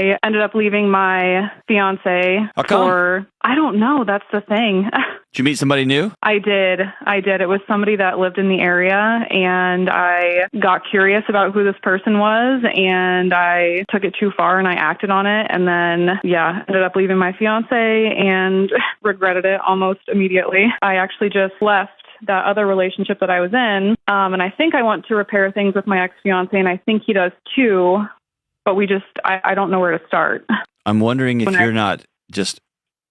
I ended up leaving my fiance How come? for, I don't know, that's the thing. Did you meet somebody new? I did. It was somebody that lived in the area, and I got curious about who this person was, and I took it too far and I acted on it, and then, ended up leaving my fiance and regretted it almost immediately. I actually just left that other relationship that I was in, and I think I want to repair things with my ex-fiance, and I think he does too, but I don't know where to start. I'm wondering if you're not just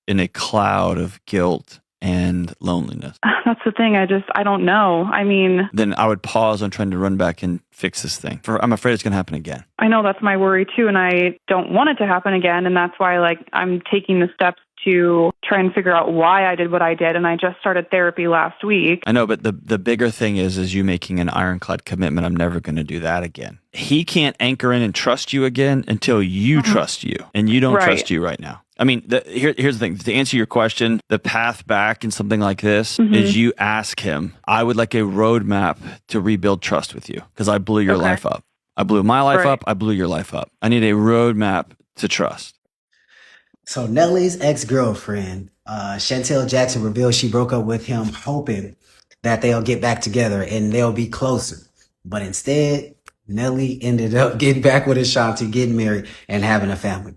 in a cloud of guilt and loneliness. That's the thing. I don't know. I mean, then I would pause on trying to run back and fix this thing. I'm afraid it's going to happen again. I know that's my worry too, and I don't want it to happen again, and that's why I'm taking the steps to try and figure out why I did what I did, and I just started therapy last week. I know, but the bigger thing is you making an ironclad commitment. I'm never going to do that again. He can't anchor in and trust you again until you trust you, and you don't trust you right now. I mean, here's the thing. To answer your question, the path back in something like this is you ask him, I would like a roadmap to rebuild trust with you because I blew your life up. I blew my life up. I blew your life up. I need a roadmap to trust. So Nelly's ex-girlfriend, Chantel Jackson, revealed she broke up with him hoping that they'll get back together and they'll be closer. But instead, Nelly ended up getting back with Ashanti, getting married, and having a family.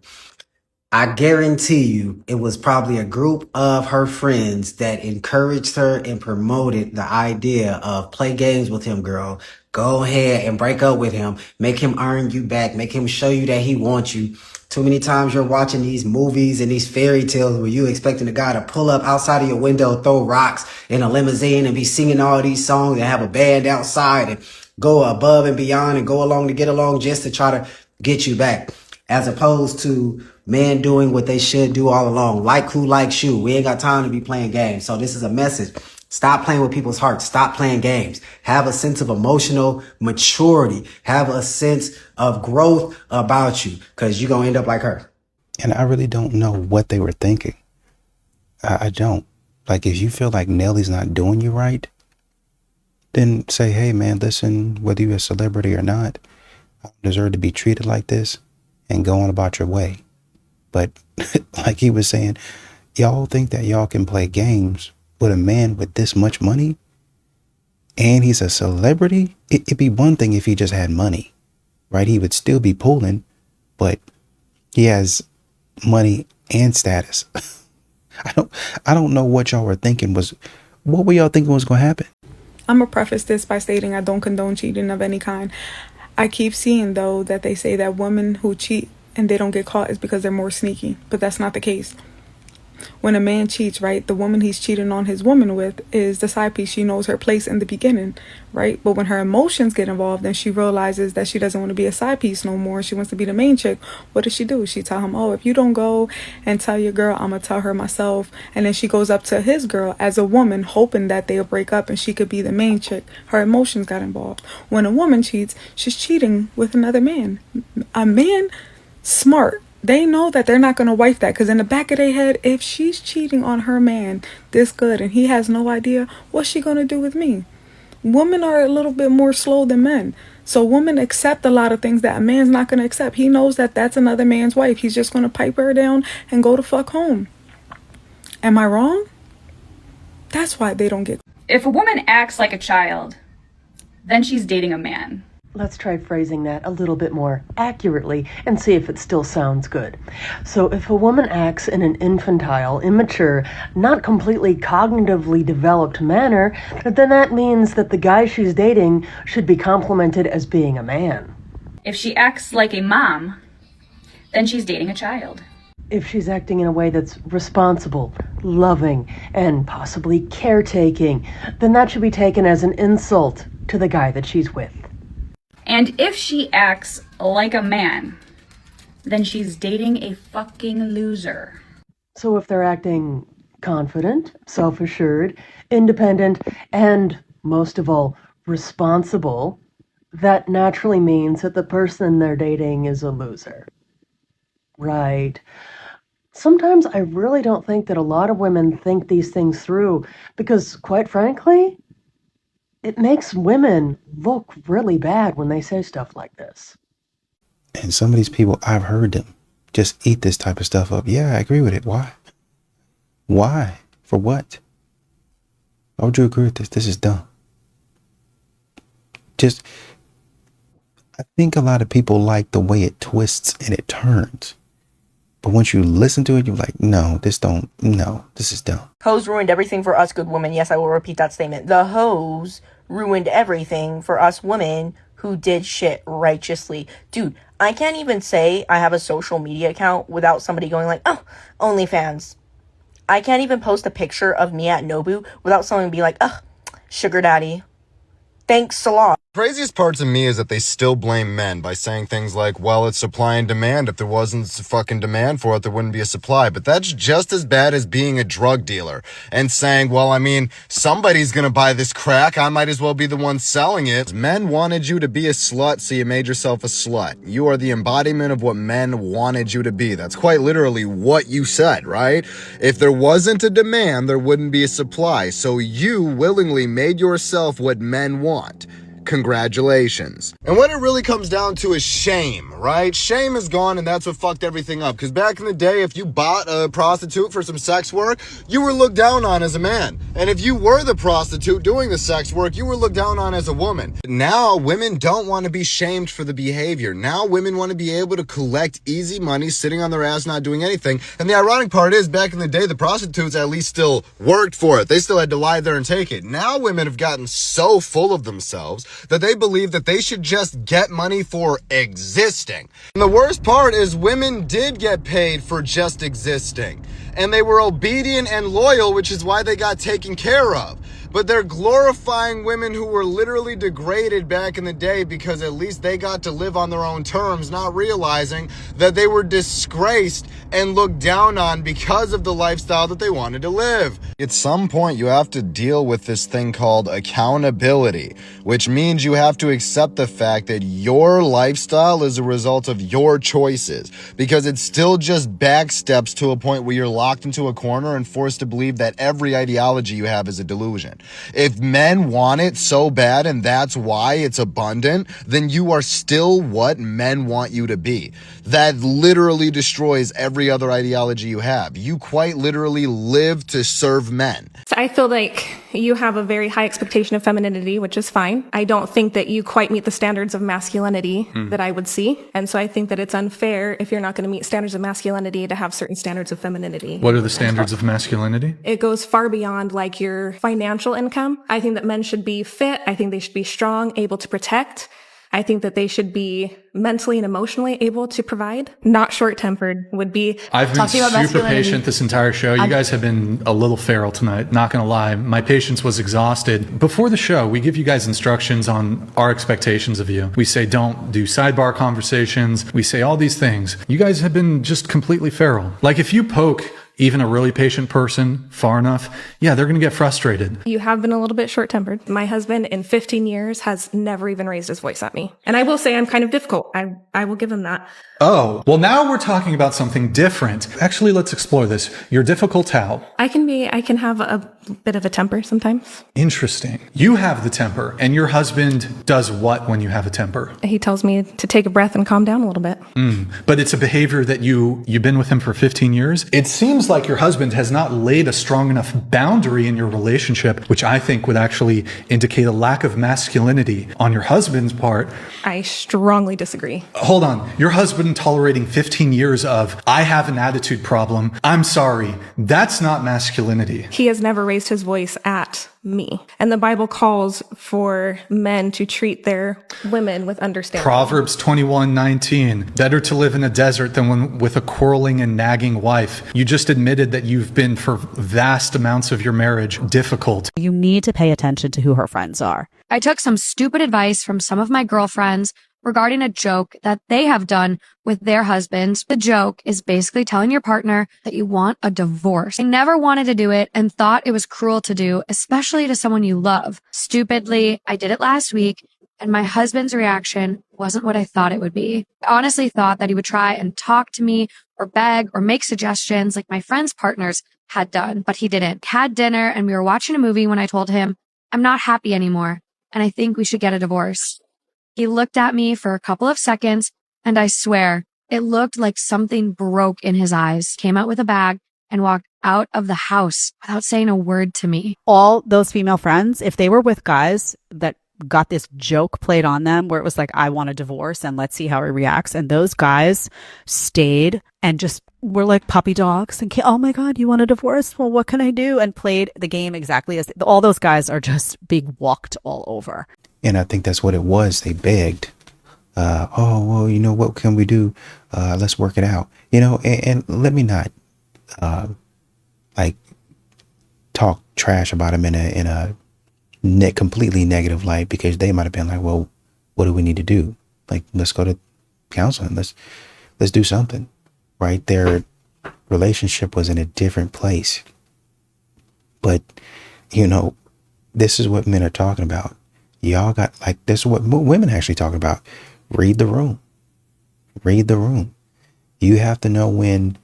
I guarantee you it was probably a group of her friends that encouraged her and promoted the idea of play games with him, girl. Go ahead and break up with him. Make him earn you back. Make him show you that he wants you. Too many times you're watching these movies and these fairy tales where you expecting a guy to pull up outside of your window, throw rocks in a limousine and be singing all these songs and have a band outside and go above and beyond and go along to get along just to try to get you back. As opposed to men doing what they should do all along. Like who likes you. We ain't got time to be playing games. So this is a message. Stop playing with people's hearts. Stop playing games. Have a sense of emotional maturity. Have a sense of growth about you because you're going to end up like her. And I really don't know what they were thinking. I don't. Like, if you feel like Nelly's not doing you right, then say, hey, man, listen, whether you're a celebrity or not, I don't deserve to be treated like this, and go on about your way. But like he was saying, y'all think that y'all can play games with a man with this much money and he's a celebrity? It'd be one thing if he just had money, right? He would still be pulling, but he has money and status. I don't know what y'all were thinking what were y'all thinking was going to happen? I'm going to preface this by stating I don't condone cheating of any kind. I keep seeing, though, that they say that women who cheat and they don't get caught is because they're more sneaky, but that's not the case. When a man cheats, right, the woman he's cheating on his woman with is the side piece. She knows her place in the beginning, right? But when her emotions get involved and she realizes that she doesn't want to be a side piece no more, she wants to be the main chick, what does she do? She tell him, oh, if you don't go and tell your girl, I'm going to tell her myself. And then she goes up to his girl as a woman, hoping that they'll break up and she could be the main chick. Her emotions got involved. When a woman cheats, she's cheating with another man. A man, smart. They know that they're not going to wife that because in the back of their head, if she's cheating on her man this good and he has no idea, what's she going to do with me? Women are a little bit more slow than men. So women accept a lot of things that a man's not going to accept. He knows that that's another man's wife. He's just going to pipe her down and go the fuck home. Am I wrong? That's why they don't get. If a woman acts like a child, then she's dating a man. Let's try phrasing that a little bit more accurately and see if it still sounds good. So if a woman acts in an infantile, immature, not completely cognitively developed manner, then that means that the guy she's dating should be complimented as being a man. If she acts like a mom, then she's dating a child. If she's acting in a way that's responsible, loving, and possibly caretaking, then that should be taken as an insult to the guy that she's with. And if she acts like a man, then she's dating a fucking loser. So if they're acting confident, self-assured, independent, and most of all, responsible, that naturally means that the person they're dating is a loser. Right. Sometimes I really don't think that a lot of women think these things through because, quite frankly, it makes women look really bad when they say stuff like this. And some of these people, I've heard them. just eat this type of stuff up. Yeah, I agree with it. Why? Why? For what? Why would you agree with this? This is dumb. Just, I think a lot of people like the way it twists and it turns. But once you listen to it, you're like, no, this is dumb. Hoes ruined everything for us good women. Yes, I will repeat that statement. The hoes ruined everything for us women who did shit righteously. Dude, I can't even say I have a social media account without somebody going like, oh, OnlyFans. I can't even post a picture of me at Nobu without someone being like, oh, sugar daddy. Thanks a lot. Craziest part to me is that they still blame men by saying things like, well, it's supply and demand. If there wasn't fucking demand for it, there wouldn't be a supply. But that's just as bad as being a drug dealer and saying, well, I mean, somebody's going to buy this crack. I might as well be the one selling it. Men wanted you to be a slut, so you made yourself a slut. You are the embodiment of what men wanted you to be. That's quite literally what you said, right? If there wasn't a demand, there wouldn't be a supply. So you willingly made yourself what men want. Congratulations. And what it really comes down to is shame, right? Shame is gone, and that's what fucked everything up. Because back in the day, if you bought a prostitute for some sex work, you were looked down on as a man. And if you were the prostitute doing the sex work, you were looked down on as a woman. Now, women don't want to be shamed for the behavior. Now, women want to be able to collect easy money sitting on their ass not doing anything. And the ironic part is, back in the day, the prostitutes at least still worked for it. They still had to lie there and take it. Now, women have gotten so full of themselves that they believe that they should just get money for existing. And the worst part is women did get paid for just existing. And they were obedient and loyal, which is why they got taken care of. But they're glorifying women who were literally degraded back in the day because at least they got to live on their own terms, not realizing that they were disgraced and looked down on because of the lifestyle that they wanted to live. At some point, you have to deal with this thing called accountability, which means you have to accept the fact that your lifestyle is a result of your choices, because it's still just back steps to a point where you're locked into a corner and forced to believe that every ideology you have is a delusion. If men want it so bad and that's why it's abundant, then you are still what men want you to be. That literally destroys every other ideology you have. You quite literally live to serve men. So I feel like you have a very high expectation of femininity, which is fine. I don't think that you quite meet the standards of masculinity that I would see. And so I think that it's unfair if you're not going to meet standards of masculinity to have certain standards of femininity. What are the standards of masculinity? It goes far beyond like your financial income. I think that men should be fit. I think they should be strong, able to protect. I think that they should be mentally and emotionally able to provide. Not short-tempered would be. I've been super patient this entire show. You guys have been a little feral tonight. Not going to lie. My patience was exhausted. Before the show, we give you guys instructions on our expectations of you. We say don't do sidebar conversations. We say all these things. You guys have been just completely feral. Like if you poke even a really patient person far enough, yeah, they're going to get frustrated. You have been a little bit short-tempered. My husband in 15 years has never even raised his voice at me. And I will say I'm kind of difficult. I will give him that. Oh, well, now we're talking about something different. Actually, let's explore this. You're difficult how? I can have a bit of a temper sometimes. Interesting. You have the temper, and your husband does what when you have a temper? He tells me to take a breath and calm down a little bit. But it's a behavior that you've been with him for 15 years. It seems like your husband has not laid a strong enough boundary in your relationship, which I think would actually indicate a lack of masculinity on your husband's part. I strongly disagree. Hold on. Your husband tolerating 15 years of, I have an attitude problem. I'm sorry. That's not masculinity. He has never raised his voice at me. And the Bible calls for men to treat their women with understanding. Proverbs 21:19. Better to live in a desert than with a quarreling and nagging wife. You just admitted that you've been, for vast amounts of your marriage, difficult. You need to pay attention to who her friends are. I took some stupid advice from some of my girlfriends regarding a joke that they have done with their husbands. The joke is basically telling your partner that you want a divorce. I never wanted to do it and thought it was cruel to do, especially to someone you love. Stupidly, I did it last week, and my husband's reaction wasn't what I thought it would be. I honestly thought that he would try and talk to me or beg or make suggestions like my friends' partners had done, but he didn't. Had dinner and we were watching a movie when I told him, I'm not happy anymore, and I think we should get a divorce. He looked at me for a couple of seconds, and I swear, It looked like something broke in his eyes, came out with a bag, and walked out of the house without saying a word to me. All those female friends, if they were with guys that got this joke played on them where it was like, I want a divorce and let's see how he reacts. And those guys stayed and just were like puppy dogs and, oh my God, you want a divorce? Well, what can I do? And played the game exactly as all those guys are just being walked all over. And I think that's what it was. They begged. Oh, well, you know, what can we do? Let's work it out. You know, and let me not like talk trash about him in a completely negative light, because they might have been like, well, what do we need to do? Like, let's go to counseling. Let's do something, right? Their relationship was in a different place. But, you know, this is what men are talking about. Y'all got, like, this is what women are actually talking about. Read the room. Read the room. You have to know when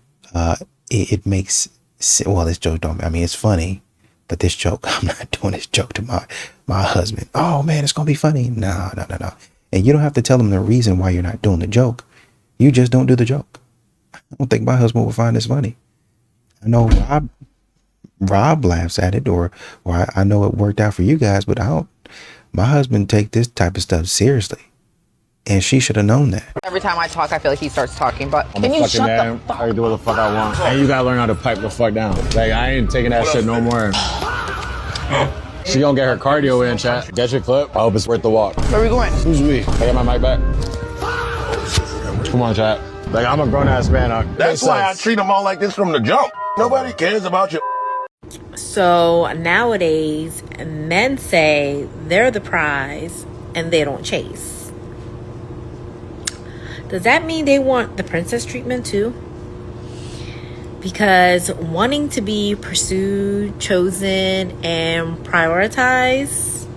it makes sense. Well, this joke don't, I mean, it's funny. But this joke, I'm not doing this joke to my husband. Oh man, it's gonna be funny. No. And you don't have to tell him the reason why you're not doing the joke. You just don't do the joke. I don't think my husband will find this funny. I know Rob laughs at it, or I know it worked out for you guys, but my husband take this type of stuff seriously. And she should have known that. Every time I talk, I feel like he starts talking, but can you shut the fuck up? I can do what the fuck I want. And you gotta learn how to pipe the fuck down. Like, I ain't taking that shit no more. She gonna get her cardio in, chat. Get your clip. I hope it's worth the walk. Where we going? Who's we? I got my mic back. Come on, chat. Like, I'm a grown-ass man. That's why I treat them all like this from the jump. Nobody cares about you. So nowadays, men say they're the prize and they don't chase. Does that mean they want the princess treatment too? Because wanting to be pursued, chosen, and prioritized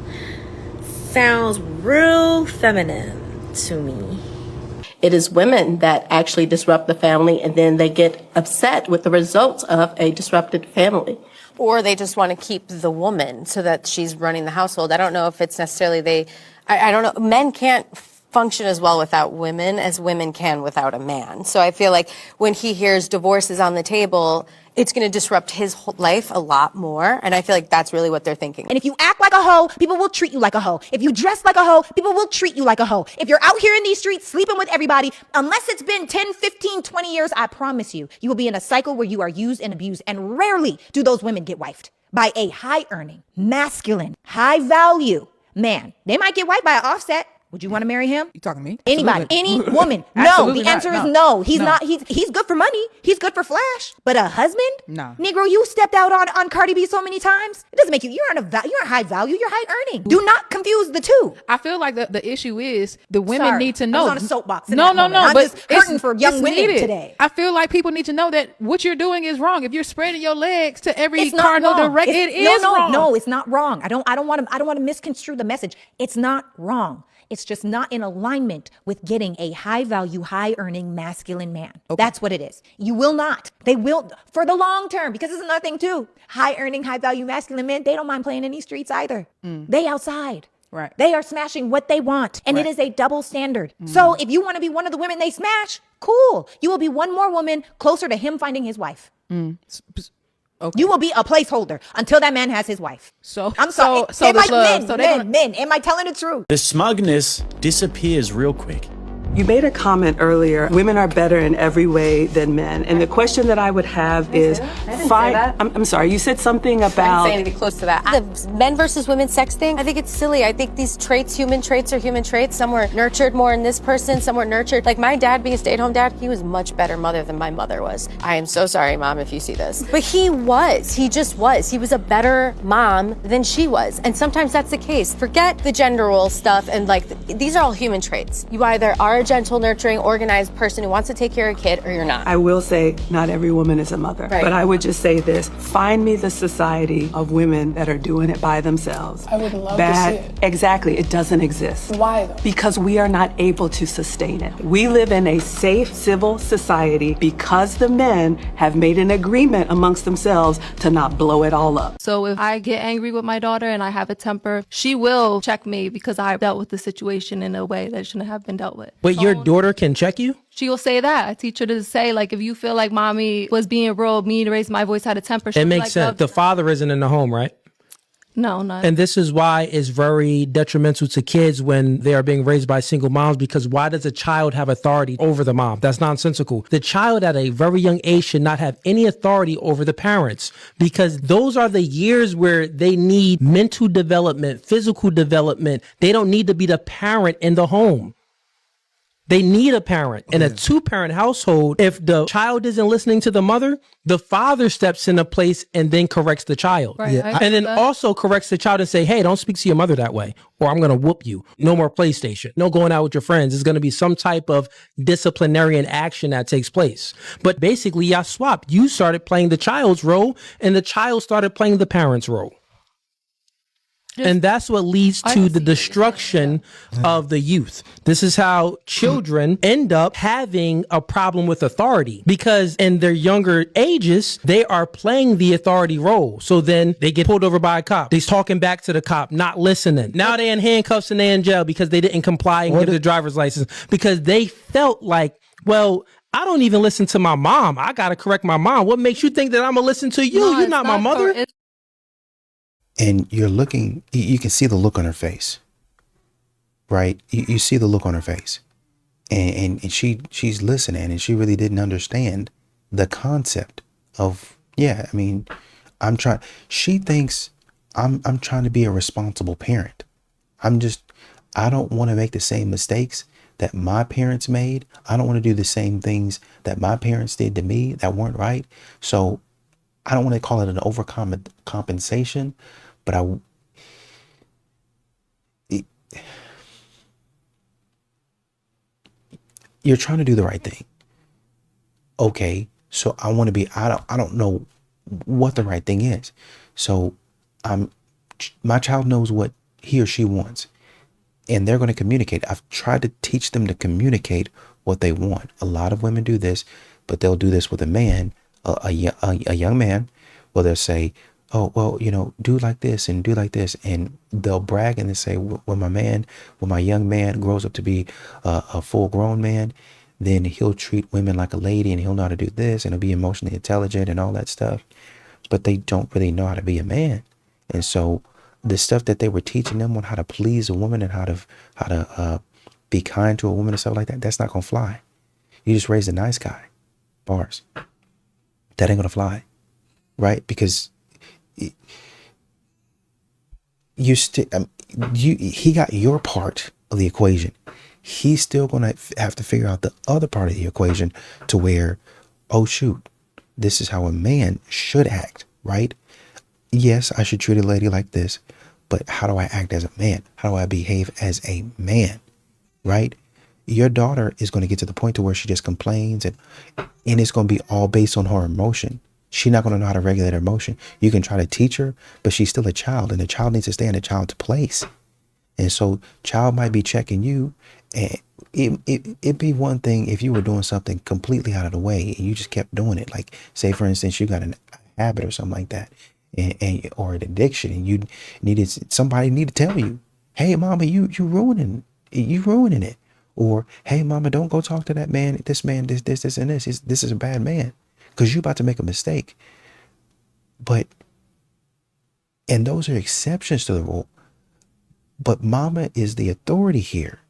sounds real feminine to me. It is women that actually disrupt the family, and then they get upset with the results of a disrupted family. Or they just want to keep the woman so that she's running the household. I don't know if it's necessarily I don't know. Men can't function as well without women as women can without a man. So I feel like when he hears divorce is on the table, it's going to disrupt his whole life a lot more. And I feel like that's really what they're thinking. And if you act like a hoe, people will treat you like a hoe. If you dress like a hoe, people will treat you like a hoe. If you're out here in these streets sleeping with everybody, unless it's been 10, 15, 20 years, I promise you, you will be in a cycle where you are used and abused. And rarely do those women get wifed by a high-earning, masculine, high-value man. They might get wifed by an Offset. Would you want to marry him? You talking to me? Anybody, Absolutely. any woman? No. Absolutely The answer not. is no. He's not. He's good for money. He's good for flash. But a husband? No. Negro, you stepped out on Cardi B so many times. It doesn't make you. You're high value. You're high earning. Do not confuse the two. I feel like the issue is the women need to know. I was on a soapbox. No. I'm But just hurting for young it's women needed. today. I feel like people need to know that what you're doing is wrong. If you're spreading your legs to every It's not cardinal wrong. direction, it is wrong. No, it's not wrong. I don't want to misconstrue the message. It's not wrong. It's just not in alignment with getting a high value, high earning masculine man. Okay. That's what it is. You will not. They will for the long term, because this is another thing too. High earning, high value masculine men, they don't mind playing in these streets either. They outside. Right. They are smashing what they want. And Right. it is a double standard. So if you want to be one of the women they smash, cool. You will be one more woman closer to him finding his wife. Okay. You will be a placeholder until that man has his wife. So I'm sorry. Men. Am I telling the truth? The smugness disappears real quick. You made a comment earlier, women are better in every way than men. And the question that I would have is, I'm sorry, you said something about... I didn't say anything close to that. The men versus women sex thing, I think it's silly. I think these traits, human traits, are human traits. Some were nurtured more in this person, some were nurtured. Like my dad being a stay-at-home dad, he was a much better mother than my mother was. I am so sorry, Mom, if you see this. But he just was. He was a better mom than she was. And sometimes that's the case. Forget the gender role stuff and these are all human traits. You either are a gentle, nurturing, organized person who wants to take care of a kid, or you're not. I will say not every woman is a mother, Right. but I would just say this. Find me the society of women that are doing it by themselves. I would love to see it. Exactly. It doesn't exist. Why though? Because we are not able to sustain it. We live in a safe, civil society because the men have made an agreement amongst themselves to not blow it all up. So if I get angry with my daughter and I have a temper, she will check me because I dealt with the situation in a way that shouldn't have been dealt with. Wait, But your daughter can check you? She will say that. I teach her to say, like, if you feel like mommy was being real mean, raised my voice, had a temper. It makes sense. The father isn't in the home, right? No, not. And this is why it's very detrimental to kids when they are being raised by single moms, because why does a child have authority over the mom? That's nonsensical. The child at a very young age should not have any authority over the parents, because those are the years where they need mental development, physical development. They don't need to be the parent in the home. They need a parent. In a 2-parent household, if the child isn't listening to the mother, the father steps into place and then corrects the child. Right, yeah. And then also corrects the child and say, hey, don't speak to your mother that way, or I'm going to whoop you. No more PlayStation. No going out with your friends. There's going to be some type of disciplinarian action that takes place. But basically, y'all swapped. You started playing the child's role and the child started playing the parent's role. And that's what leads to the destruction of the youth. This is how children end up having a problem with authority, because in their younger ages, they are playing the authority role. So then they get pulled over by a cop. They're talking back to the cop, not listening. Now they're in handcuffs and they're in jail because they didn't comply and get their driver's license, because they felt like, well, I don't even listen to my mom. I got to correct my mom. What makes you think that I'm going to listen to you? No, You're not my mother. And you're looking, you can see the look on her face, right? You see the look on her face, and she's listening, and she really didn't understand the concept of, yeah, I mean, she thinks I'm trying to be a responsible parent. I don't want to make the same mistakes that my parents made. I don't want to do the same things that my parents did to me that weren't right. So I don't want to call it an overcompensation, but you're trying to do the right thing. Okay, so I want to be, I don't know what the right thing is. So my child knows what he or she wants, and they're going to communicate. I've tried to teach them to communicate what they want. A lot of women do this, but they'll do this with a man, a young man, where they'll say, oh, well, do like this and do like this. And they'll brag and they say, when my young man grows up to be a full grown man, then he'll treat women like a lady and he'll know how to do this and he'll be emotionally intelligent and all that stuff. But they don't really know how to be a man. And so the stuff that they were teaching them on how to please a woman and how to be kind to a woman and stuff like that, that's not going to fly. You just raise a nice guy. Bars. That ain't going to fly. Right? Because he got your part of the equation. He's still going to have to figure out the other part of the equation to where, oh shoot, this is how a man should act, right? Yes, I should treat a lady like this, but how do I act as a man? How do I behave as a man, right? Your daughter is going to get to the point to where she just complains and it's going to be all based on her emotion. She's not going to know how to regulate her emotion. You can try to teach her, but she's still a child, and the child needs to stay in the child's place. And so child might be checking you, and it'd be one thing if you were doing something completely out of the way and you just kept doing it. Like, say, for instance, you got a habit or something like that, or an addiction, and somebody need to tell you, hey, mama, you ruining it. Or, hey, mama, don't go talk to that man, this, and this. This is a bad man. Because you're about to make a mistake. And those are exceptions to the rule. But mama is the authority here.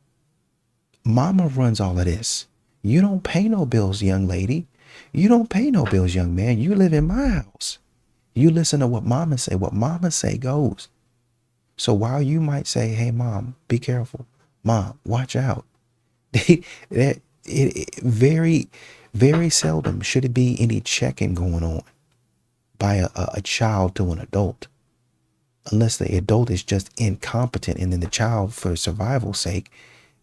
Mama runs all of this. You don't pay no bills, young lady. You don't pay no bills, young man. You live in my house. You listen to what mama say. What mama say goes. So while you might say, hey, mom, be careful. Mom, watch out. Very, very seldom should it be any checking going on by a child to an adult, unless the adult is just incompetent, and then the child, for survival's sake,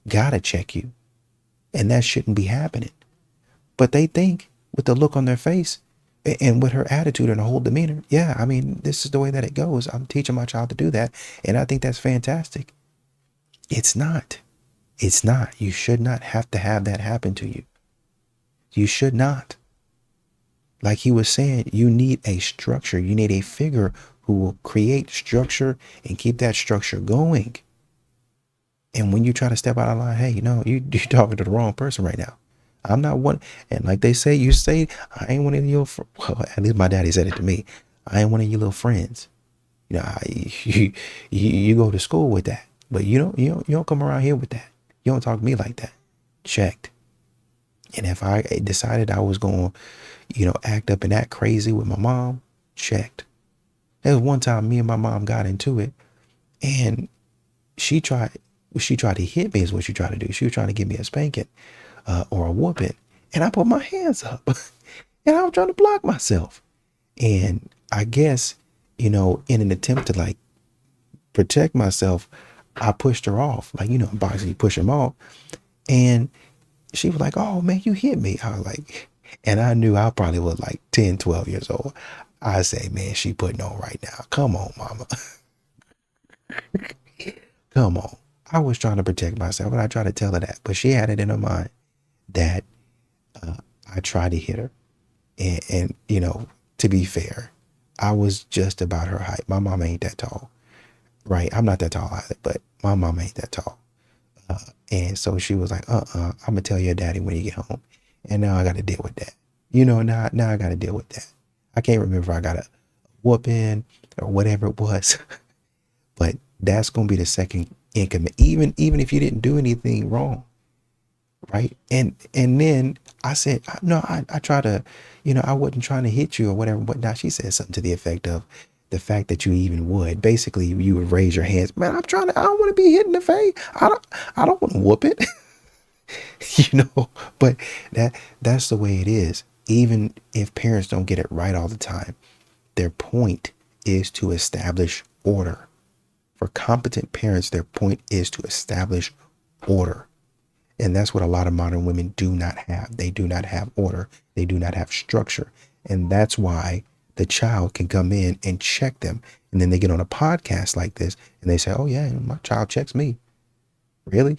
gotta check you, and that shouldn't be happening. But they think, with the look on their face and with her attitude and her whole demeanor, yeah, I mean, this is the way that it goes. I'm teaching my child to do that, and I think that's fantastic. It's not. It's not. You should not have to have that happen to you. You should not. Like he was saying, you need a structure. You need a figure who will create structure and keep that structure going. And when you try to step out of line, hey, you're talking to the wrong person right now. I'm not one. And like they say, I ain't one of your, well, at least my daddy said it to me. I ain't one of your little friends. You go to school with that, but you don't come around here with that. You don't talk to me like that. Checked. And if I decided I was going to, act up and act crazy with my mom, checked. There was one time me and my mom got into it, and she tried to hit me is what she tried to do. She was trying to give me a spanking or a whooping. And I put my hands up and I was trying to block myself. And I guess, in an attempt to like protect myself, I pushed her off. Like, in boxing, you push them off. And she was like, oh man, you hit me. I was like, and I knew I probably was like 10, 12 years old. I say, man, she putting on right now. Come on, mama. Come on. I was trying to protect myself, and I tried to tell her that, but she had it in her mind that I tried to hit her. And to be fair, I was just about her height. My mom ain't that tall, right? I'm not that tall either, but my mom ain't that tall. And so she was like, I'm going to tell your daddy when you get home. And now I got to deal with that. Now I got to deal with that. I can't remember if I got a whooping or whatever it was, but that's going to be the second income, even if you didn't do anything wrong. Right. And then I said, no, I try to, I wasn't trying to hit you or whatever. But now she said something to the effect of the fact that you even would. Basically, you would raise your hands. Man, I don't want to be hit in the face. I don't want to whoop it. But that's the way it is. Even if parents don't get it right all the time, their point is to establish order. For competent parents, their point is to establish order. And that's what a lot of modern women do not have. They do not have order. They do not have structure. And that's why the child can come in and check them. And then they get on a podcast like this and they say, oh yeah, my child checks me. Really?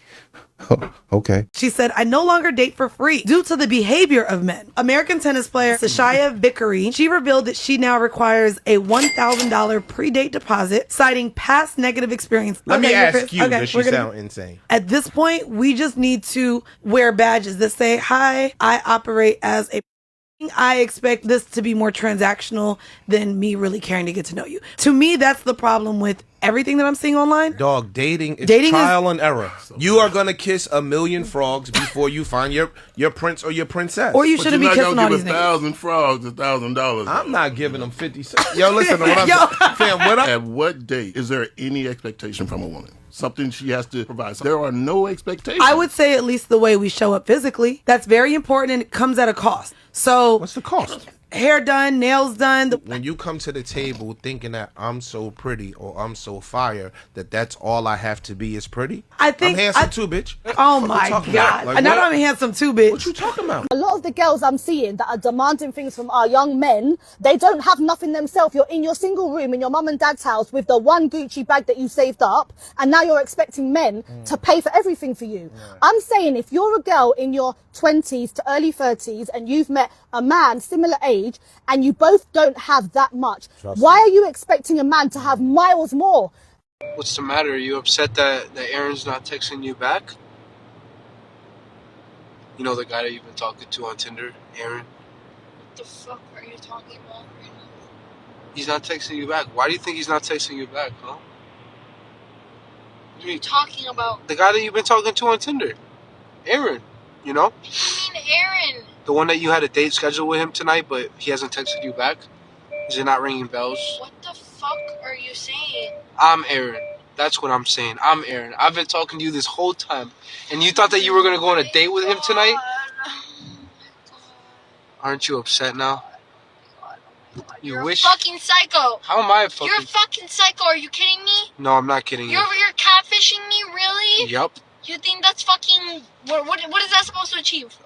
Oh, okay. She said, I no longer date for free due to the behavior of men. American tennis player Sashaya Vickery, she revealed that she now requires a $1,000 pre-date deposit, citing past negative experience. Let me ask Chris. you, does she sound insane? At this point, we just need to wear badges that say, hi, I operate as a... I expect this to be more transactional than me really caring to get to know you. To me, that's the problem with everything that I'm seeing online. Dog, dating is trial and error. You are gonna kiss a million frogs before you find your prince or your princess. Or you shouldn't be kissing all these niggas. 1,000 frogs, $1,000. I'm not giving them 50 cents. Yo, listen to what I'm saying. At what date is there any expectation from a woman? Something she has to provide. So there are no expectations. I would say at least the way we show up physically. That's very important, and it comes at a cost. So what's the cost? Hair done, nails done. When you come to the table thinking that I'm so pretty or I'm so fire, that's all I have to be is pretty. I think I'm handsome too, bitch. Oh my God. Like, now I'm handsome too, bitch. What you talking about? A lot of the girls I'm seeing that are demanding things from our young men, they don't have nothing themselves. You're in your single room in your mum and dad's house with the one Gucci bag that you saved up, and now you're expecting men to pay for everything for you. I'm saying if you're a girl in your 20s to early 30s and you've met a man similar age and you both don't have that much, why are you expecting a man to have miles more? What's the matter? Are you upset that Aaron's not texting you back? You know the guy that you've been talking to on Tinder, Aaron? What the fuck are you talking about right now? He's not texting you back. Why do you think he's not texting you back, huh? What are you talking about? The guy that you've been talking to on Tinder. Aaron, you know? What do you mean Aaron? The one that you had a date scheduled with him tonight, but he hasn't texted you back? Is it not ringing bells? What the fuck are you saying? I'm Aaron. That's what I'm saying. I'm Aaron. I've been talking to you this whole time. And you thought that you were going to go on a date with him tonight? Aren't you upset now? You're a fucking psycho. How am I a fucking... You're a fucking psycho. Are you kidding me? No, I'm not kidding you. You're catfishing me, really? Yup. You think that's fucking... What is that supposed to achieve?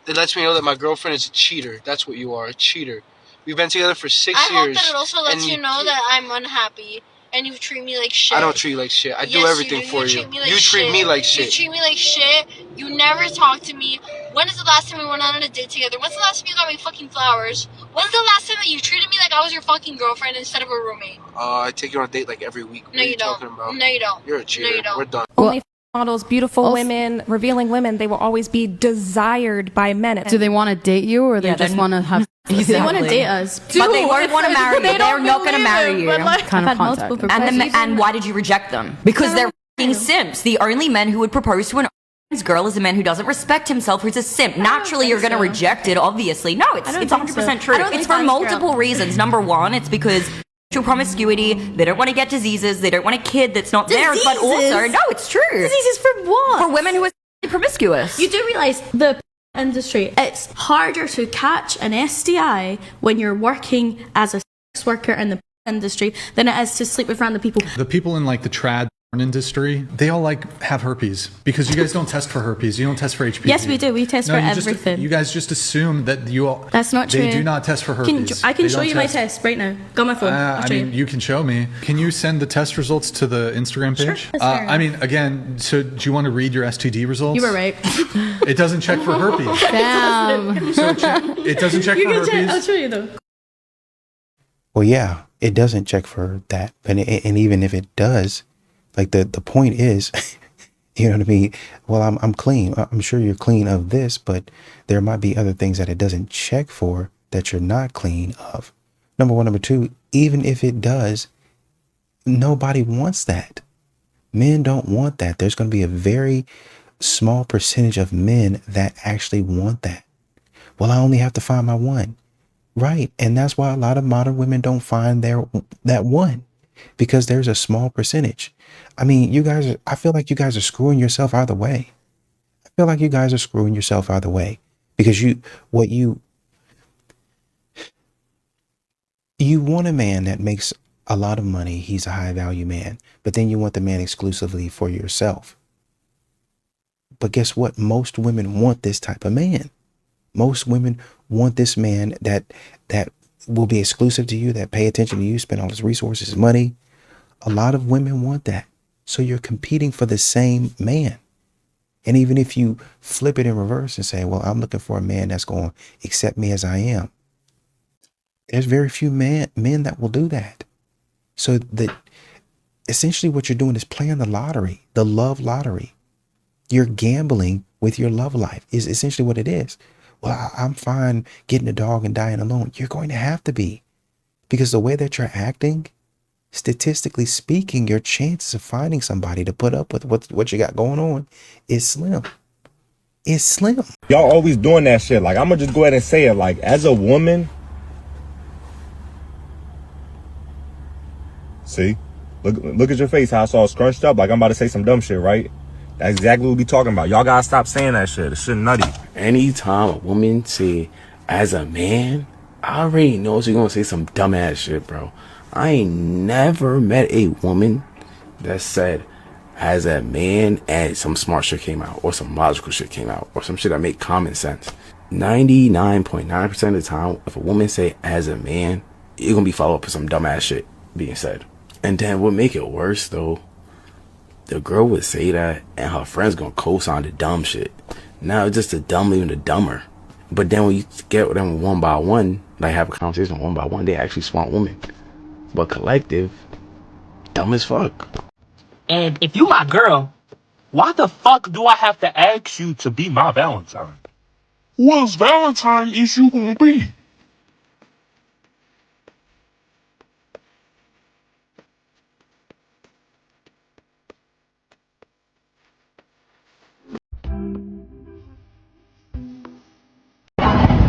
It lets me know that my girlfriend is a cheater. That's what you are, a cheater. We've been together for 6 years. I hope that it also lets you know that I'm unhappy and you treat me like shit. I don't treat you like shit. I do everything for you. You treat me like shit. You treat me like shit. You never talk to me. When is the last time we went on a date together? When's the last time you got me fucking flowers? When's the last time that you treated me like I was your fucking girlfriend instead of a roommate? I take you on a date like every week. What are you talking about? No, you don't. You're a cheater. No, you don't. We're done. Only models, beautiful women, revealing women, they will always be desired by men. Do they want to date you, or they just want to have? They want to date us, Dude, but they won't want to marry you. they They're don't not going to believe marry it, you. but, like, kind I've of had multiple contact. proposals. And why did you reject them? Because they're f***ing simps. The only men who would propose to an girl is a man who doesn't respect himself, who's a simp. Naturally, you're going to reject it, obviously. No, it's 100% true. It's for multiple reasons. Number one, it's because sexual promiscuity, they don't want to get diseases, they don't want a kid that's not theirs, but also, no, it's true. Diseases from what? For women who are promiscuous. You do realize the industry, it's harder to catch an STI when you're working as a sex worker in the industry than it is to sleep with random people. The people in like the trad porn industry, they all like have herpes because you guys don't test for herpes. You don't test for HPV. Yes, we do. We test for everything. You guys just assume that you all. That's not true. They do not test for herpes. I can They show don't you my test right now. Go on my phone. I'll show you can show me. Can you send the test results to the Instagram page? Sure, that's fair enough. Again, so do you want to read your STD results? You were right. It doesn't check for herpes. Damn. So it doesn't check for herpes. I'll show you though. Well, yeah, it doesn't check for that. And even if it does, like the point is, you know what I mean? Well, I'm clean. I'm sure you're clean of this, but there might be other things that it doesn't check for that you're not clean of. Number one. Number two, even if it does, nobody wants that. Men don't want that. There's going to be a very small percentage of men that actually want that. Well, I only have to find my one. Right. And that's why a lot of modern women don't find that one, because there's a small percentage. I mean, I feel like you guys are screwing yourself either way. I feel like you guys are screwing yourself either way, because you want a man that makes a lot of money. He's a high value man, but then you want the man exclusively for yourself. But guess what? Most women want this type of man. Most women want this man that will be exclusive to you, that pay attention to you, spend all his resources, his money. A lot of women want that. So you're competing for the same man. And even if you flip it in reverse and say, well, I'm looking for a man that's going to accept me as I am, there's very few men that will do that. So that essentially what you're doing is playing the lottery, the love lottery. You're gambling with your love life is essentially what it is. Well, I'm fine getting a dog and dying alone. You're going to have to be, because the way that you're acting, statistically speaking, your chances of finding somebody to put up with what you got going on is slim. It's slim. Y'all always doing that shit. Like, I'm gonna just go ahead and say it. Like, as a woman, see, look at your face. How it's all scrunched up. Like I'm about to say some dumb shit, right? That's exactly what we talking about. Y'all gotta stop saying that shit. It's shit nutty. Anytime a woman say, as a man, I already know she's gonna say some dumbass shit, bro. I ain't never met a woman that said, as a man, and some smart shit came out, or some logical shit came out, or some shit that made common sense. 99.9% of the time, if a woman say, as a man, you're gonna be followed up with some dumbass shit being said. And then what make it worse, though, the girl would say that, and her friends gonna co-sign the dumb shit. Now it's just the dumb leaving the dumber. But then when you get with them one by one, like have a conversation one by one, they actually smart women. But collective, dumb as fuck. And if you my girl, why the fuck do I have to ask you to be my Valentine? Whose Valentine is you gonna be?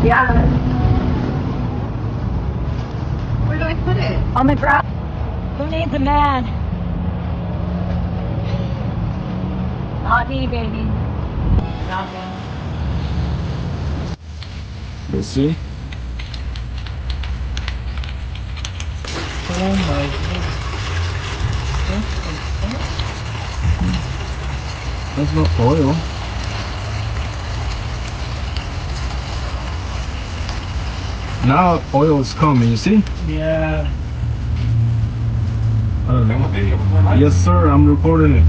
Yeah. Where do I put it? On the ground. Who needs a man? Not me, baby. Not me. Let's see. Oh my God. That's not oil. Now oil is coming, you see? Yeah. I don't know. Yes, sir, I'm recording it.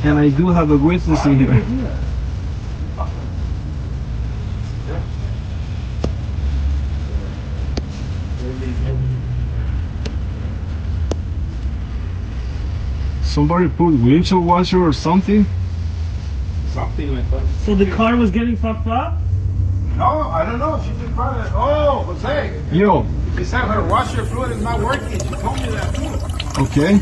And I do have a witness in here. Somebody put windshield washer or something? Something like that. So the car was getting fucked up? No, I don't know. She just brought it. Oh, Jose. Yo. She said her washer fluid is not working. She told me that too. Okay.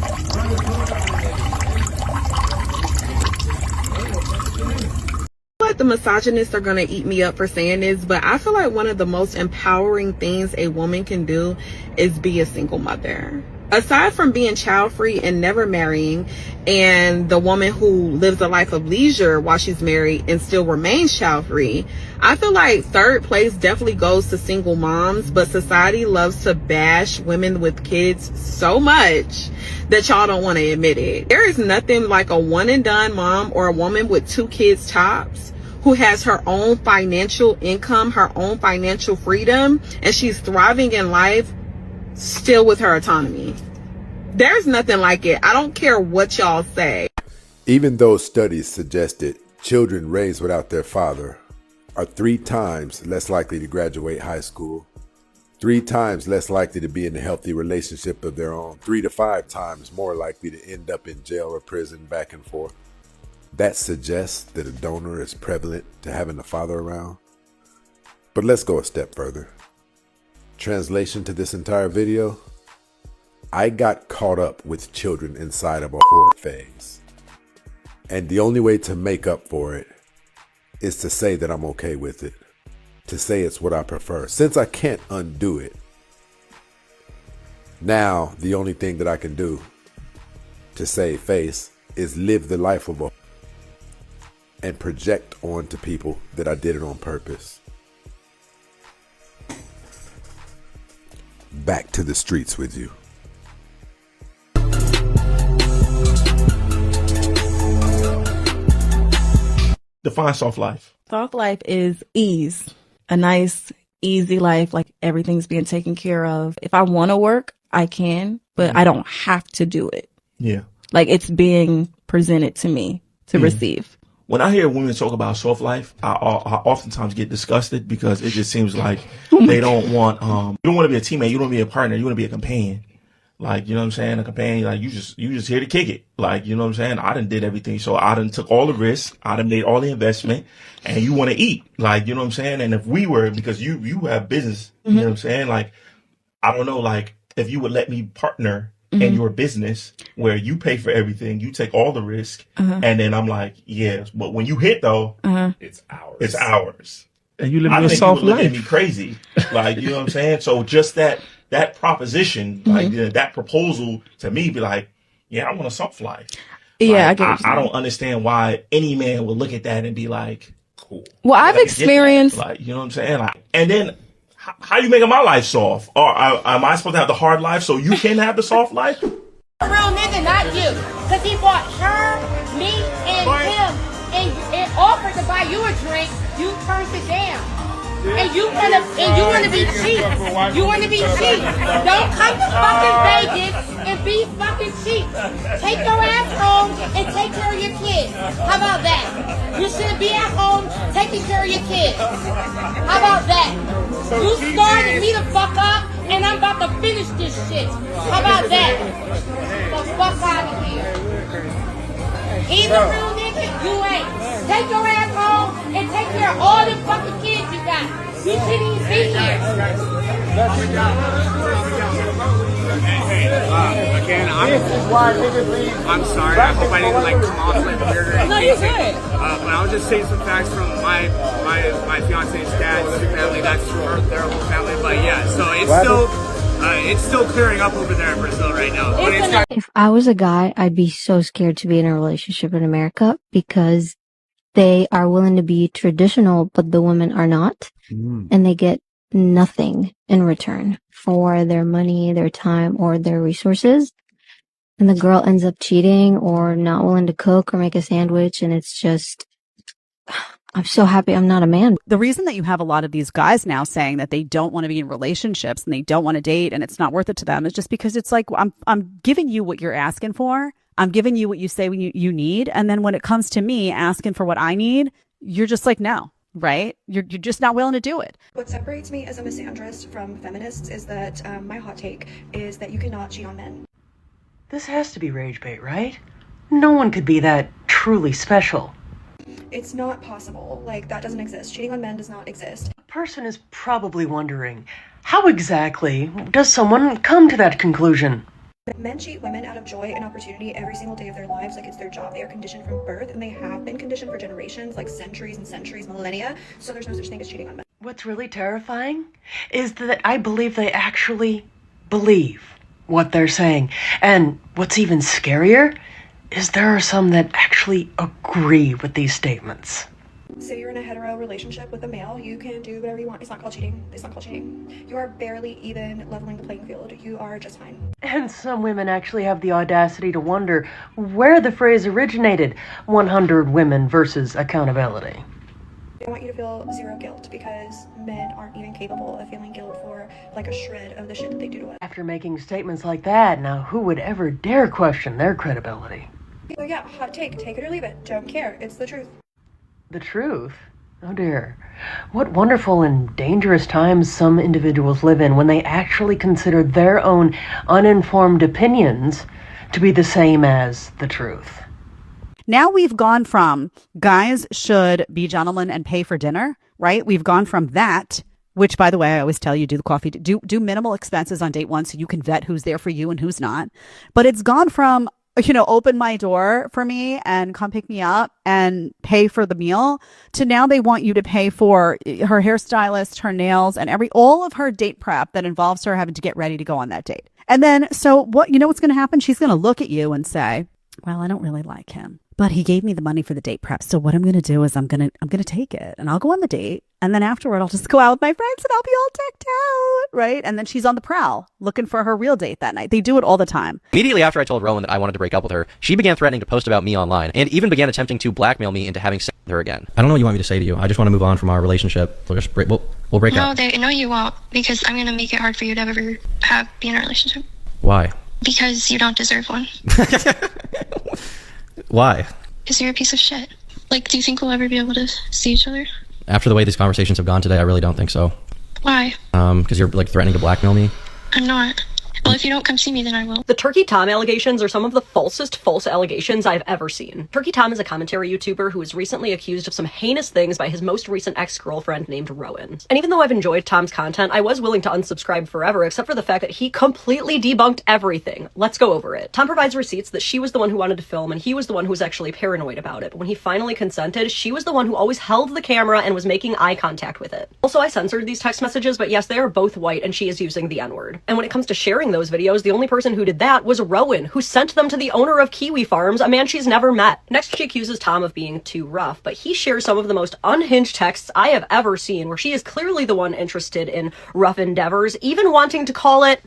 Like the misogynists are gonna eat me up for saying this, but I feel like one of the most empowering things a woman can do is be a single mother. Aside from being child free and never marrying, and the woman who lives a life of leisure while she's married and still remains child free, I feel like third place definitely goes to single moms, but society loves to bash women with kids so much that y'all don't want to admit it. There is nothing like a one and done mom or a woman with 2 kids tops who has her own financial income, her own financial freedom, and she's thriving in life still with her autonomy. There's nothing like it. I don't care what y'all say. Even though studies suggested children raised without their father are 3 times less likely to graduate high school, 3 times less likely to be in a healthy relationship of their own, 3 to 5 times more likely to end up in jail or prison back and forth, that suggests that a donor is prevalent to having a father around. But let's go a step further. Translation to this entire video: I got caught up with children inside of a whore phase. And the only way to make up for it is to say that I'm okay with it. To say it's what I prefer. Since I can't undo it, now the only thing that I can do to save face is live the life of a and project onto people that I did it on purpose. Back to the streets with you. Define soft life. Soft life is ease. A nice, easy life, like everything's being taken care of. If I want to work, I can, but I don't have to do it. Yeah. Like it's being presented to me to receive. When I hear women talk about soft life, I oftentimes get disgusted because it just seems like they don't want, you don't want to be a teammate, you don't want to be a partner, you want to be a companion. Like, you know what I'm saying? A companion, like you just here to kick it. Like, you know what I'm saying? I done did everything. So I done took all the risks. I done made all the investment and you want to eat. Like, you know what I'm saying? And if we were, because you have business, you know what I'm saying? Like, I don't know, like if you would let me partner in your business where you pay for everything, you take all the risk. And then I'm like, yeah, but when you hit though, it's ours. It's ours. And you live I in think a soft you would look at life. me crazy. Like, you know what I'm saying? So just that proposition, like that proposal to me be like, yeah, I want a soft life. Yeah, Like, I don't understand why any man would look at that and be like, cool. Well, I've experienced, like, you know what I'm saying? Like, and then how you making my life soft? Or am I supposed to have the hard life so you can have the soft life? A real nigga, not you. Because he bought her, me, and him and offered to buy you a drink. You turned it down. And you wanna be cheap. You wanna be cheap. Don't come to fucking Vegas and be fucking cheap. Take your ass home and take care of your kids. How about that? You should be at home taking care of your kids. How about that? You started me to fuck up and I'm about to finish this shit. How about that? The fuck out of here. He's a real nigga, you ain't. Take your ass home and take care of all the fucking kids you got. You shouldn't even be here. Again, I'm sorry. I hope I didn't like come off like weird or anything. No, you're good. But I'll just say some facts from my fiance's dad's family. That's their whole family. But yeah, so it's still clearing up over there in Brazil right now. But if I was a guy, I'd be so scared to be in a relationship in America because they are willing to be traditional, but the women are not. And they get nothing in return for their money, their time, or their resources. And the girl ends up cheating or not willing to cook or make a sandwich. And it's just, I'm so happy I'm not a man. The reason that you have a lot of these guys now saying that they don't want to be in relationships and they don't want to date and it's not worth it to them is just because it's like, I'm giving you what you're asking for. I'm giving you what you say you need. And then when it comes to me asking for what I need, you're just like, no. Right? You're just not willing to do it. What separates me as a misandrist from feminists is that my hot take is that you cannot cheat on men. This has to be rage bait, right? No one could be that truly special. It's not possible. Like, that doesn't exist. Cheating on men does not exist. A person is probably wondering, how exactly does someone come to that conclusion? Men cheat women out of joy and opportunity every single day of their lives, like it's their job. They are conditioned from birth, and they have been conditioned for generations, like centuries and centuries, millennia. So there's no such thing as cheating on men. What's really terrifying is that I believe they actually believe what they're saying. And what's even scarier is there are some that actually agree with these statements. Say you're in a hetero relationship with a male, you can do whatever you want. It's not called cheating. It's not called cheating. You are barely even leveling the playing field. You are just fine. And some women actually have the audacity to wonder where the phrase originated, 100 women versus accountability. I want you to feel zero guilt, because men aren't even capable of feeling guilt for like a shred of the shit that they do to us. After making statements like that, now who would ever dare question their credibility? So yeah, hot take it or leave it. Don't care. It's the truth. The truth? Oh dear. What wonderful and dangerous times some individuals live in when they actually consider their own uninformed opinions to be the same as the truth. Now we've gone from guys should be gentlemen and pay for dinner, right? We've gone from that, which, by the way, I always tell you, do the coffee, do minimal expenses on date one so you can vet who's there for you and who's not. But it's gone from, open my door for me and come pick me up and pay for the meal, to now they want you to pay for her hairstylist, her nails, and all of her date prep that involves her having to get ready to go on that date. And then, so what's going to happen? She's going to look at you and say, well, I don't really like him, but he gave me the money for the date prep. So what I'm going to do is I'm going to take it and I'll go on the date. And then afterward, I'll just go out with my friends and I'll be all decked out, right? And then she's on the prowl looking for her real date that night. They do it all the time. Immediately after I told Rowan that I wanted to break up with her, she began threatening to post about me online and even began attempting to blackmail me into having sex with her again. I don't know what you want me to say to you. I just want to move on from our relationship. We'll break up. No, you won't, because I'm going to make it hard for you to ever be in a relationship. Why? Because you don't deserve one. Why? Because you're a piece of shit. Like, do you think we'll ever be able to see each other? After the way these conversations have gone today, I really don't think so. Why? Because you're threatening to blackmail me. I'm not. Well, if you don't come see me, then I will. The Turkey Tom allegations are some of the falsest false allegations I've ever seen. Turkey Tom is a commentary YouTuber who was recently accused of some heinous things by his most recent ex-girlfriend named Rowan. And even though I've enjoyed Tom's content, I was willing to unsubscribe forever, except for the fact that he completely debunked everything. Let's go over it. Tom provides receipts that she was the one who wanted to film, and he was the one who was actually paranoid about it. But when he finally consented, she was the one who always held the camera and was making eye contact with it. Also, I censored these text messages, but yes, they are both white, and she is using the N-word. And when it comes to sharing those videos, the only person who did that was Rowan, who sent them to the owner of Kiwi Farms, a man she's never met. Next, she accuses Tom of being too rough, but he shares some of the most unhinged texts I have ever seen, where she is clearly the one interested in rough endeavors, even wanting to call it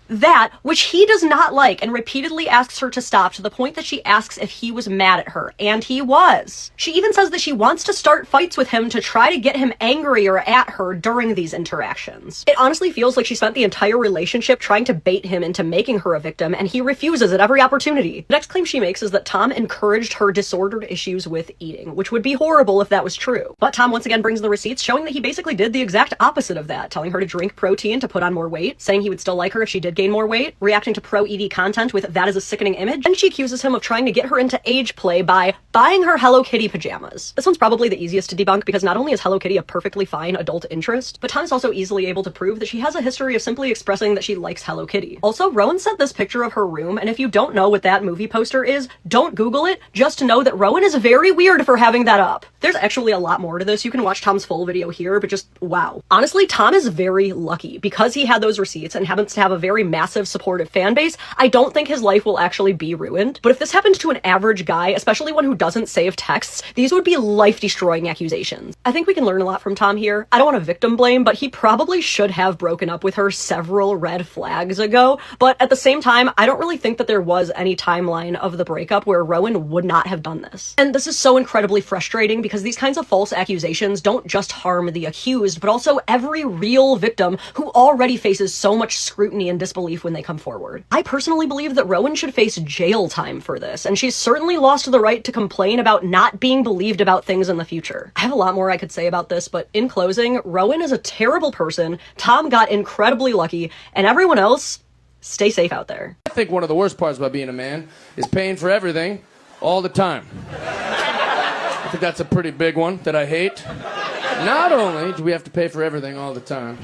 that, which he does not like, and repeatedly asks her to stop, to the point that she asks if he was mad at her, and he was. She even says that she wants to start fights with him to try to get him angrier at her during these interactions. It honestly feels like she spent the entire relationship trying to bait him into making her a victim, and he refuses at every opportunity. The next claim she makes is that Tom encouraged her disordered issues with eating, which would be horrible if that was true. But Tom once again brings the receipts showing that he basically did the exact opposite of that, telling her to drink protein to put on more weight, saying he would still like her if she did gain more weight, reacting to pro-ED content with "that is a sickening image," and she accuses him of trying to get her into age play by buying her Hello Kitty pajamas. This one's probably the easiest to debunk, because not only is Hello Kitty a perfectly fine adult interest, but Tom is also easily able to prove that she has a history of simply expressing that she likes Hello Kitty. Also, Rowan sent this picture of her room, and if you don't know what that movie poster is, don't Google it, just to know that Rowan is very weird for having that up. There's actually a lot more to this. You can watch Tom's full video here, but just wow. Honestly, Tom is very lucky. Because he had those receipts and happens to have a very massive supportive fan base, I don't think his life will actually be ruined. But if this happened to an average guy, especially one who doesn't save texts, these would be life-destroying accusations. I think we can learn a lot from Tom here. I don't want to victim blame, but he probably should have broken up with her several red flags ago. But at the same time, I don't really think that there was any timeline of the breakup where Rowan would not have done this. And this is so incredibly frustrating, because these kinds of false accusations don't just harm the accused, but also every real victim who already faces so much scrutiny and disbelief when they come forward. I personally believe that Rowan should face jail time for this, and she's certainly lost the right to complain about not being believed about things in the future. I have a lot more I could say about this, but in closing, Rowan is a terrible person, Tom got incredibly lucky, and everyone else, Stay safe out there. I think one of the worst parts about being a man is paying for everything all the time. I think that's a pretty big one that I hate. Not only do we have to pay for everything all the time,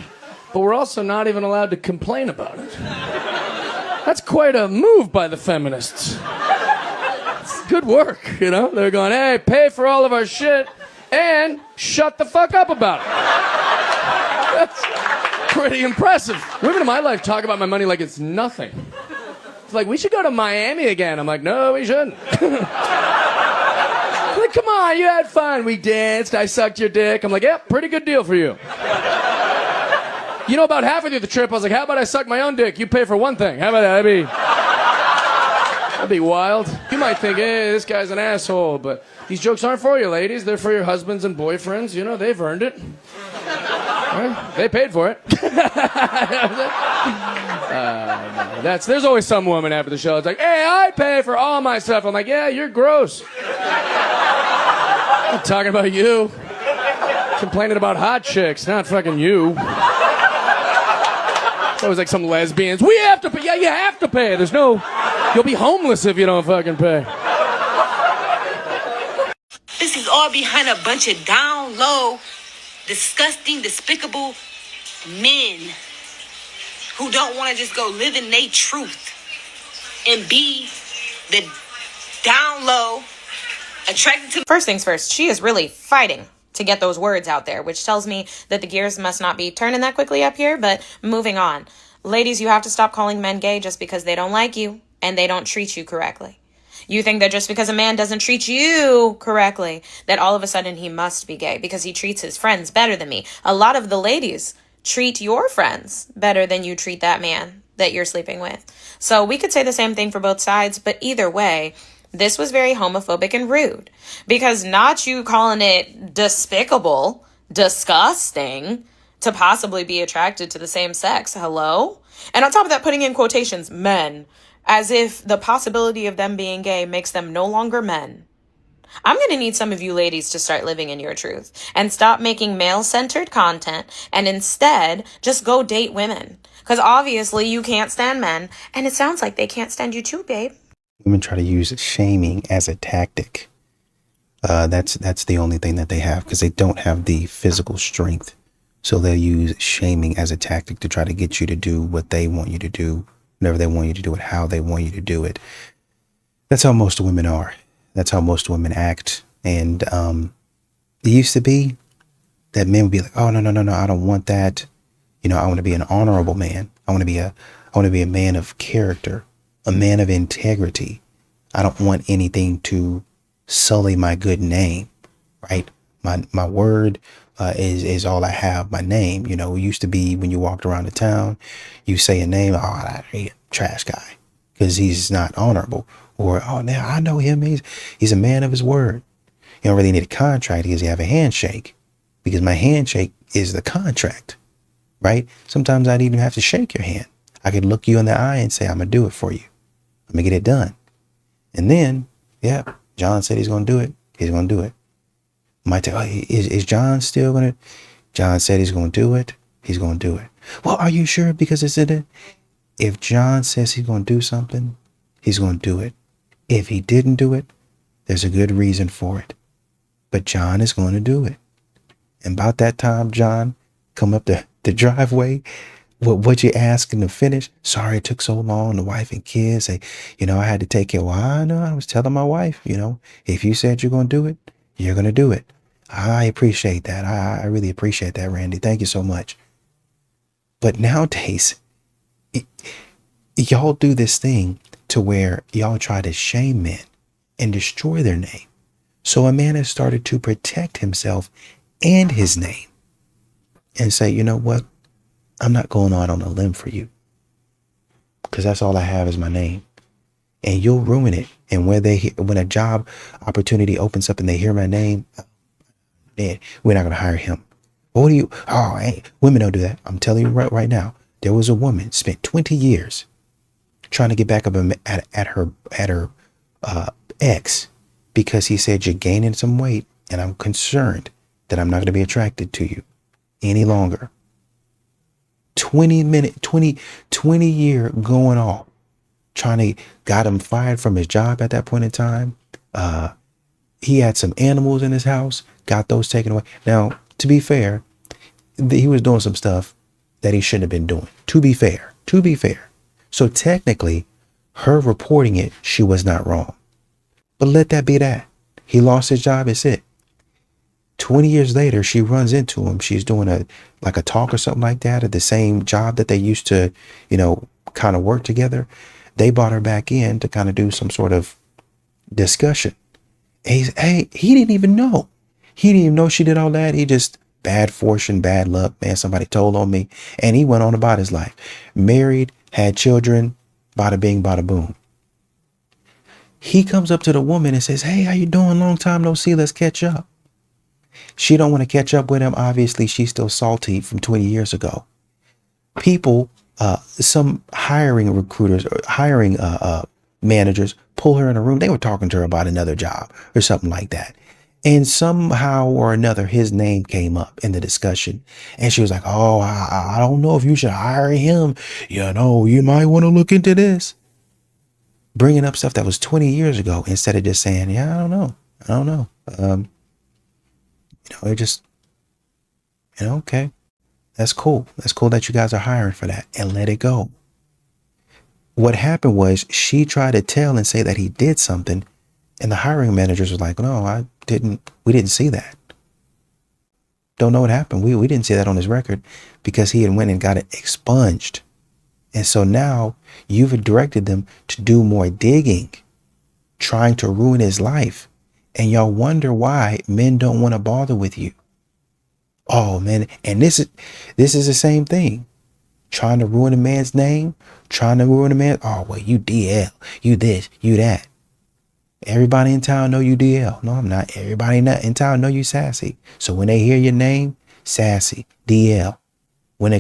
but we're also not even allowed to complain about it. That's quite a move by the feminists. It's good work, you know? They're going, hey, pay for all of our shit and shut the fuck up about it. That's pretty impressive. Women in my life talk about my money like it's nothing. It's like, we should go to Miami again. I'm like, no, we shouldn't. Like, come on, you had fun. We danced, I sucked your dick. I'm like, yeah, pretty good deal for you. You know, about halfway through the trip, I was like, how about I suck my own dick? You pay for one thing. How about that? That'd be wild. You might think, hey, this guy's an asshole, but these jokes aren't for you, ladies. They're for your husbands and boyfriends. You know, they've earned it. Right? They paid for it. There's always some woman after the show. It's like, hey, I pay for all my stuff. I'm like, yeah, you're gross. I'm talking about you. Complaining about hot chicks, not fucking you. It's always like some lesbians. We have to pay. Yeah, you have to pay. You'll be homeless if you don't fucking pay. This is all behind a bunch of down low, disgusting, despicable men who don't want to just go live in their truth and be the down low, attracted to. First things first, she is really fighting to get those words out there, which tells me that the gears must not be turning that quickly up here, but moving on. Ladies, you have to stop calling men gay just because they don't like you and they don't treat you correctly. You think that just because a man doesn't treat you correctly, that all of a sudden he must be gay because he treats his friends better than me. A lot of the ladies treat your friends better than you treat that man that you're sleeping with. So we could say the same thing for both sides, but either way, this was very homophobic and rude, because not you calling it despicable, disgusting to possibly be attracted to the same sex. Hello? And on top of that, putting in quotations, men, as if the possibility of them being gay makes them no longer men. I'm going to need some of you ladies to start living in your truth and stop making male-centered content and instead just go date women. Because obviously you can't stand men, and it sounds like they can't stand you too, babe. Women try to use shaming as a tactic. That's the only thing that they have, because they don't have the physical strength. So they'll use shaming as a tactic to try to get you to do what they want you to do, whenever they want you to do it, how they want you to do it. That's how most women are. That's how most women act. And it used to be that men would be like, oh, no, I don't want that. You know, I want to be an honorable man. I want to be a man of character, a man of integrity. I don't want anything to sully my good name, right? My word is all I have, my name. You know, it used to be when you walked around the town, you say a name, oh, a trash guy, because he's not honorable. Or, oh, now I know him, he's a man of his word. You don't really need a contract because you have a handshake, because my handshake is the contract, right? Sometimes I didn't even have to shake your hand. I could look you in the eye and say, I'm going to do it for you. I'm going to get it done. And then, yeah, John said he's going to do it. He's going to do it. Might tell, is John still going to? John said he's going to do it. He's going to do it. Well, are you sure? Because it's in it. If John says he's going to do something, he's going to do it. If he didn't do it, there's a good reason for it. But John is going to do it. And about that time, John come up the driveway. What you asking to finish? Sorry it took so long. The wife and kids say, you know, I had to take care. Well, I know. I was telling my wife, you know, if you said you're going to do it, you're going to do it. I appreciate that. I really appreciate that, Randy. Thank you so much. But nowadays, y'all do this thing to where y'all try to shame men and destroy their name. So a man has started to protect himself and his name and say, you know what? I'm not going out on a limb for you, because that's all I have is my name. And you'll ruin it. And when a job opportunity opens up and they hear my name, man, we're not going to hire him. What do you? Oh, hey, women don't do that. I'm telling you right now. There was a woman spent 20 years trying to get back up at her ex because he said, you're gaining some weight and I'm concerned that I'm not going to be attracted to you any longer. 20 year going off, got him fired from his job at that point in time. He had some animals in his house, got those taken away. Now, to be fair, he was doing some stuff that he shouldn't have been doing. To be fair. So technically, her reporting it, she was not wrong. But let that be that. He lost his job, it's it. 20 years later, she runs into him. She's doing a talk or something like that at the same job that they used to, kind of work together. They brought her back in to kind of do some sort of discussion. And he didn't even know. He didn't even know she did all that. He just, bad fortune, bad luck, man, somebody told on me. And he went on about his life. Married, had children, bada bing, bada boom. He comes up to the woman and says, hey, how you doing? Long time no see, let's catch up. She don't want to catch up with him. Obviously, she's still salty from 20 years ago. People, some hiring recruiters or hiring managers pull her in a room. They were talking to her about another job or something like that. And somehow or another, his name came up in the discussion. And she was like, oh, I don't know if you should hire him. You might want to look into this. Bringing up stuff that was 20 years ago instead of just saying, yeah, I don't know. It just, okay, that's cool. That's cool that you guys are hiring for that, and let it go. What happened was she tried to tell and say that he did something, and the hiring managers was like, no, we didn't see that. Don't know what happened. We didn't see that on his record because he had went and got it expunged. And so now you've directed them to do more digging, trying to ruin his life. And y'all wonder why men don't want to bother with you. Oh, man. And this is the same thing. Trying to ruin a man's name, trying to ruin a man. Oh, well, you DL, you this, you that. Everybody in town know you DL. No, I'm not. Everybody in town know you sassy. So when they hear your name, sassy, DL. When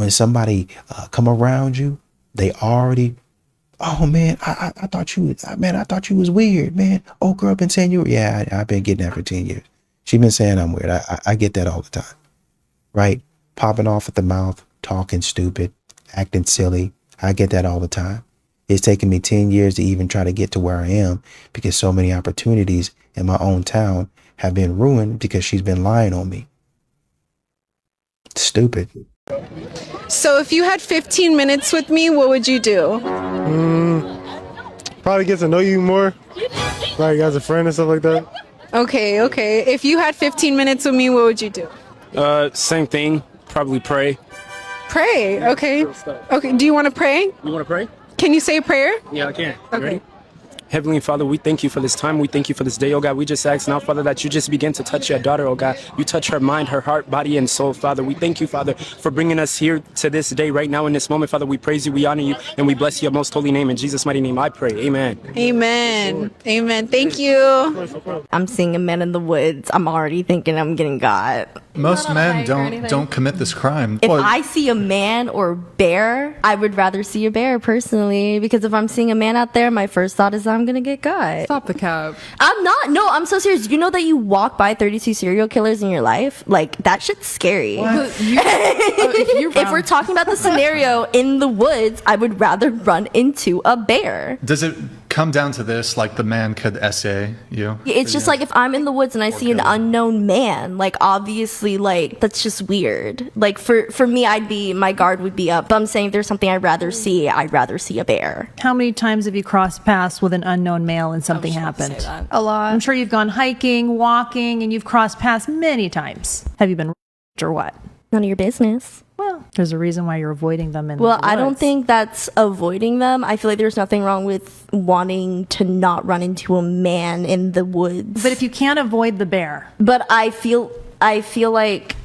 somebody come around you, they already, oh man, I thought you was weird, man. Oh, girl been saying you, yeah, I've been getting that for 10 years. She been saying I'm weird. I get that all the time, right? Popping off at the mouth, talking stupid, acting silly. I get that all the time. It's taken me 10 years to even try to get to where I am because so many opportunities in my own town have been ruined because she's been lying on me. Stupid. So if you had 15 minutes with me, what would you do? Probably get to know you more, like as a friend and stuff like that. Okay. If you had 15 minutes with me, what would you do? Same thing. Probably pray. Pray. Okay. Do you want to pray? You want to pray? Can you say a prayer? Yeah, I can. Okay. Ready? Heavenly Father, we thank you for this time. We thank you for this day, oh God. We just ask now, Father, that you just begin to touch your daughter, oh God. You touch her mind, her heart, body, and soul, Father. We thank you, Father, for bringing us here to this day right now in this moment, Father. We praise you, we honor you, and we bless your most holy name. In Jesus' mighty name, I pray. Amen. Amen. Amen. Thank you. I'm seeing a man in the woods. I'm already thinking I'm getting got. Most men don't commit this crime. If I see a man or bear, I would rather see a bear personally, because if I'm seeing a man out there, my first thought is I'm gonna get got. Stop the cap. I'm not. No, I'm so serious. You know that you walk by 32 serial killers in your life? Like, that shit's scary. If we're talking about the scenario in the woods, I would rather run into a bear. Does it come down to this, like the man could essay you? It's just like if I'm in the woods and I see an unknown man, like obviously, like that's just weird. Like for me, my guard would be up. But I'm saying if there's something I'd rather see a bear. How many times have you crossed paths with an unknown male and something happened? A lot. I'm sure you've gone hiking, walking, and you've crossed paths many times. Have you been raped or what? None of your business. Well, there's a reason why you're avoiding them. I don't think that's avoiding them. I feel like there's nothing wrong with wanting to not run into a man in the woods. But if you can't avoid the bear. But I feel like